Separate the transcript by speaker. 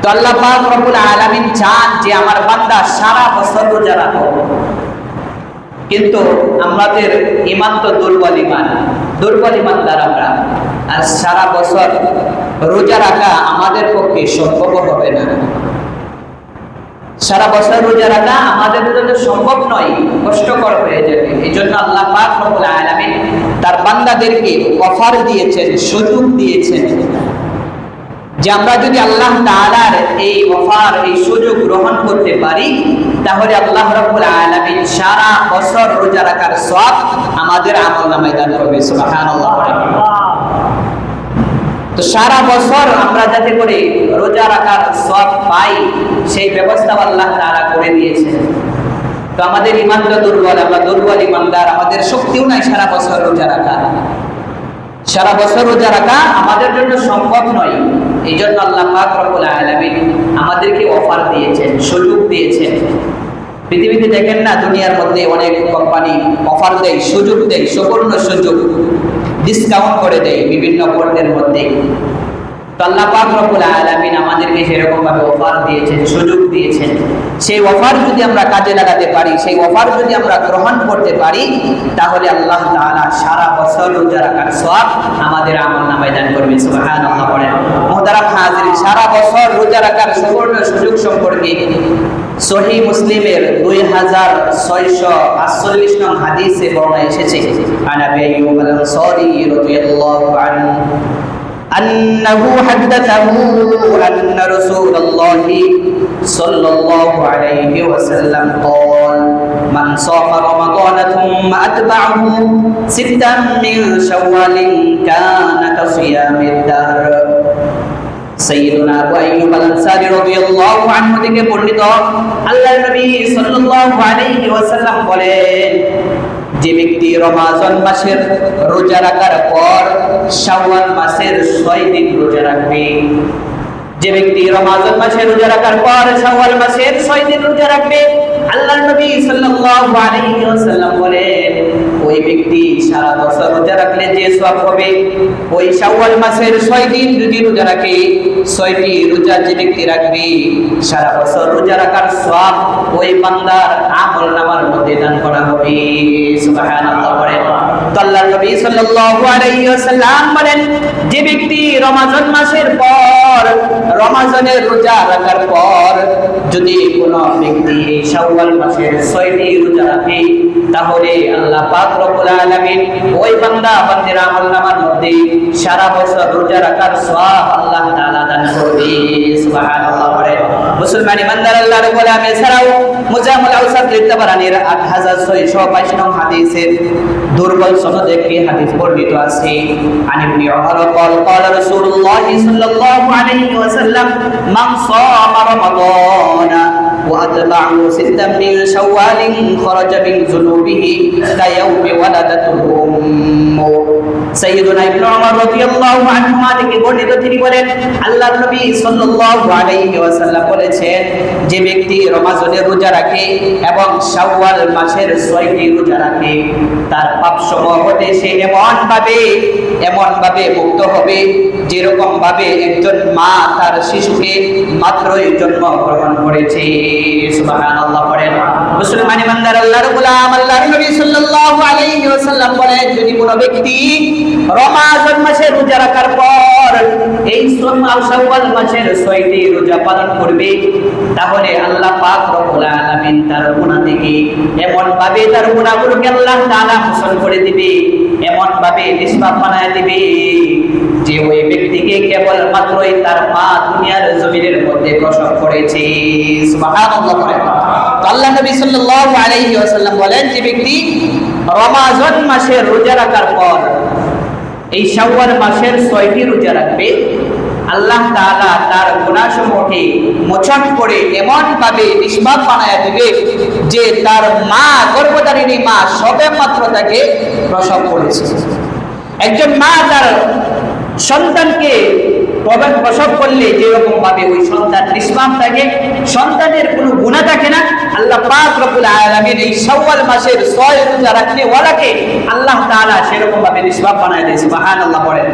Speaker 1: তো আল্লাহ পাক রব্বুল আলামিন চান যে আমার বান্দা সারা বছর রোজা রাখো, কিন্তু আমাদের ঈমান তো দুর্বল ইমানদার আমরা, আর সারা বছর রোজা রাখা আমাদের পক্ষে সম্ভব হবে না। সারা বছর রোজা রাখা আমাদের জন্য সম্ভব নয়, কষ্টকর হয়ে যাবে। এই জন্য আল্লাহ পাক রব্বুল আলামিন তার বান্দাদেরকে অফার দিয়েছেন, সুযোগ দিয়েছেন যে আমরা যদি আল্লাহ তাআলার এই অফার, এই সুযোগ গ্রহণ করতে পারি, তাহলে আল্লাহ রাব্বুল আলামিন সারা বছর রোজা রাখার সওয়াব আমাদের আমলনামায় দান করবে। সুবহানাল্লাহ। তো সারা বছর আমরা যাতে করে রোজা রাখার সওয়াব পাই, সেই ব্যবস্থা আল্লাহ তাআলা করে দিয়েছেন। তো আমাদের ঈমান তো দুর্বল, আমরা দুর্বল ঈমানদার, আমাদের শক্তিও নাই সারা বছর রোজা রাখা। সারা বছর রোজা রাখা আমাদের জন্য সম্ভব নয়। এই জন্য আল্লাহ পাক রব্বুল আলামিন আমাদেরকে অফার দিয়েছেন, সুযোগ দিয়েছেন। পৃথিবীতে দেখেন না, দুনিয়ার মধ্যে অনেক কোম্পানি অফার দেয়, সুযোগ দেয়, সুবর্ণ সুযোগ, ডিসকাউন্ট করে দেয় বিভিন্ন পণ্যের মধ্যে। তো আল্লাহ পাক রব্বুল আলামিন আমাদেরকে সেরকম ভাবে অফার দিয়েছেন, সুযোগ দিয়েছেন। সেই অফার যদি আমরা কাজে লাগাতে পারি, সেই অফার যদি আমরা গ্রহণ করতে পারি, তাহলে আল্লাহ তাআলা সারা বছর রোজা রাখার সওয়াব আমাদের আমলনামায় দান করবে। সুবহানাল্লাহ। বলেন মুহতারাম হাজিরিন, সারা বছর রোজা রাখার সুবর্ণ সুযোগ সম্পর্কে সহিহ মুসলিমের 2648 নং হাদিসে বর্ণনা এসেছে। আন আবি আইয়ুব আল-আনসারী রাদিয়াল্লাহু আনহু أنه حدثه أن رسول الله صلى الله عليه وسلم قال من صام رمضان ثم أتبعه ستا من شوال كان كصيام الدهر। সাইয়্যিদুনা আবু আইয়ুব আল-আনসারী রাদিয়াল্লাহু আনহু থেকে বর্ণিত, আল্লাহর নবী সাল্লাল্লাহু আলাইহি ওয়াসাল্লাম বলেন, যে ব্যক্তি রমজান মাসের রোজা রাখার পর শাওয়াল মাসের 6 দিন রোজা রাখবে, যে ব্যক্তি রমজান মাসের রোজা রাখার পর শাওয়াল মাসের 6 দিন রোজা রাখবে, আল্লাহর নবী সাল্লাল্লাহু আলাইহি ওয়াসাল্লাম বলেন, ওই ব্যক্তি সারা বছর রোজা রাখলে যে সওয়াব হবে, ওই শাওয়াল মাসের 6 দিন যদি রোজা রাখে, 6টি রোজা যে ব্যক্তি রাখবে, সারা বছর রোজা রাখার সওয়াব ওই বান্দার আমলনামার মধ্যে দান করা হবে। সুবহানাল্লাহ। বলেন তো আল্লাহর নবী সাল্লাল্লাহু আলাইহি ওয়াসাল্লাম বলেন, যে ব্যক্তি রমজান মাসের পর, রমজানের রোজা রাখার পর যদি কোনো ব্যক্তি এই শাওয়াল মাসের 6টি রোজা রাখে, তাহলে আল্লাহ পাক রব্বুল আলামিন ওই বান্দা বান্দির আমলনামার মধ্যে সারা বছর রোজা রাখার সওয়াব আল্লাহ তাআলা দান করবে। সুবহানাল্লাহ। বলেন মুসলমান ইমানদার আল্লাহর রাব্বুল আলামিন ছাড়াও মুজামুল আওসাত লিতাবারানির 8622 নং হাদিসের দুর্বল সনদে একটি হাদিস বর্ণিত আছে। আন ইবনে উমর قال قال رسول الله صلى الله عليه وسلم من صام رمضان وأتبعه ستا من شوال خرج من ذنوبه كيوم ولدته أمه। সাইয়্যিদুনা ইবনে উমর রাদিয়াল্লাহু আনহুমা থেকে বর্ণিত, তিনি বলেন, আল্লাহর নবী সাল্লাল্লাহু আলাইহি ওয়াসাল্লাম বলেছেন, যে ব্যক্তি রমজানের রোজা রাখে এবং শাওয়াল মাসের 6টি রোজা রাখে, তার পাপসমূহ হতে সে এমন ভাবে মুক্ত হবে, যেরকম ভাবে একজন মা তার শিশুকে মাত্রই জন্মগ্রহণ করেছে। সুবহানাল্লাহ। পড়েন মুসলমান ইমানদার আল্লাহর গোলাম, আল্লাহর নবী সাল্লাল্লাহু আলাইহি ওয়াসাল্লাম বলেন, যদি কোনো ব্যক্তি রমজান মাসের রোজা রাখার পর এই শাওয়াল মাসের 6টি রোজা পালন করবে, তাহলে আল্লাহ পাক রব্বুল আলামিন তার গুনাহ থেকে এমন ভাবে তার গুনাহগুলোকে আল্লাহ তাআলা মোচন করে দিবে, এমন ভাবে নিষ্পাপ বানায় দিবে, যে ওই ব্যক্তিকে কেবল মাত্রই তার মা দুনিয়ার জমিনের মধ্যে প্রসব করেছে। সুবহানাল্লাহ। তো আল্লাহ নবী সাল্লাল্লাহু আলাইহি ওয়াসাল্লাম বলেন, যে ব্যক্তি রমজান মাসের রোজা রাখার পর এই শাওয়াল মাসের 6টি রোজা রাখবে, আল্লাহ তাআলা তার গুনাহসমূহকে মোচন করে এমন ভাবে নিষ্পাপ বানায় দিবে, যে তার মা, গর্ভধারিণী মা সবে মাত্র তাকে প্রসব করেছে। একজন মা তার সন্তানকে প্রসব করলে যেরকম ভাবে ওই সন্তান নিষ্পাপ থাকে, সন্তানের কোনো গুনাহ থাকে না, আল্লাহ পাক রব্বুল আলামিন এই শাওয়াল মাসের 6 রোজা রাখলে ওয়ালাকে আল্লাহ তাআলা সেরকম ভাবে নিষ্পাপ বানায় দেয়। সুবহানাল্লাহ। পড়েন।